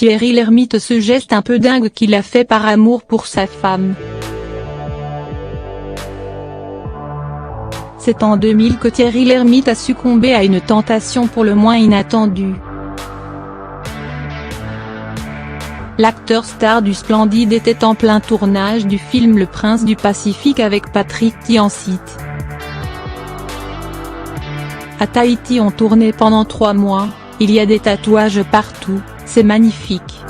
Thierry Lhermitte ce geste un peu dingue qu'il a fait par amour pour sa femme. C'est en 2000 que Thierry Lhermitte a succombé à une tentation pour le moins inattendue. L'acteur star du Splendide était en plein tournage du film Le Prince du Pacifique avec Patrick Timsit. À Tahiti on tournait pendant 3 mois, il y a des tatouages partout, c'est magnifique.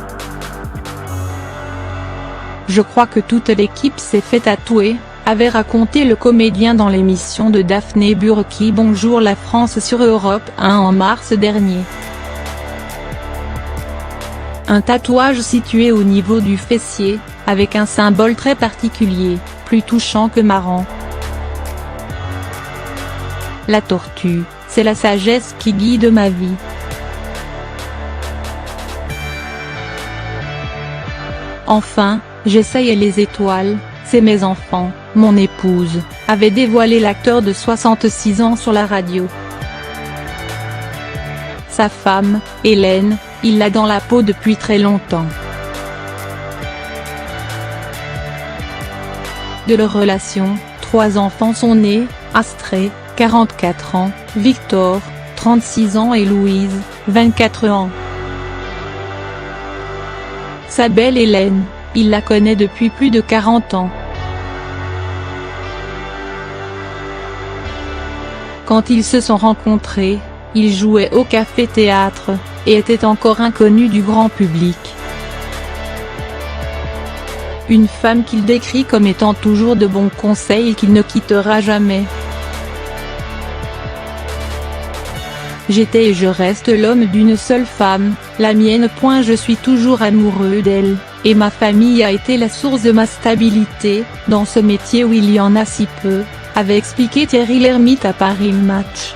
Je crois que toute l'équipe s'est fait tatouer, avait raconté le comédien dans l'émission de Daphné Burki Bonjour la France sur Europe 1 en mars dernier. Un tatouage situé au niveau du fessier, avec un symbole très particulier, plus touchant que marrant. La tortue, c'est la sagesse qui guide ma vie. Enfin, j'essaye les étoiles, c'est mes enfants, mon épouse, avait dévoilé l'acteur de 66 ans sur la radio. Sa femme, Hélène, il l'a dans la peau depuis très longtemps. De leur relation, 3 enfants sont nés, Astrée, 44 ans, Victor, 36 ans et Louise, 24 ans. Sa belle Hélène, il la connaît depuis plus de 40 ans. Quand ils se sont rencontrés, ils jouaient au café-théâtre, et étaient encore inconnus du grand public. Une femme qu'il décrit comme étant toujours de bons conseils et qu'il ne quittera jamais. J'étais et je reste l'homme d'une seule femme, la mienne. Je suis toujours amoureux d'elle, et ma famille a été la source de ma stabilité, dans ce métier où il y en a si peu, avait expliqué Thierry Lhermitte à Paris Match.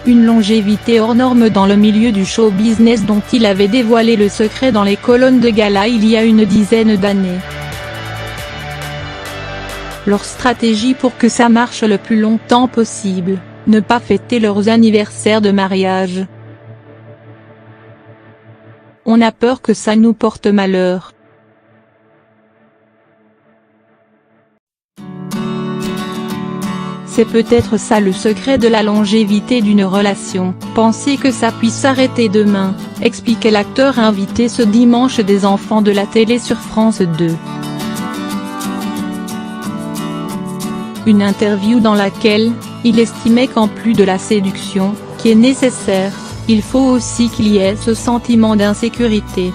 Une longévité hors norme dans le milieu du show business dont il avait dévoilé le secret dans les colonnes de gala il y a une dizaine d'années. Leur stratégie pour que ça marche le plus longtemps possible, ne pas fêter leurs anniversaires de mariage. On a peur que ça nous porte malheur. C'est peut-être ça le secret de la longévité d'une relation, penser que ça puisse s'arrêter demain, expliquait l'acteur invité ce dimanche des enfants de la télé sur France 2. Une interview dans laquelle, il estimait qu'en plus de la séduction, qui est nécessaire, il faut aussi qu'il y ait ce sentiment d'insécurité.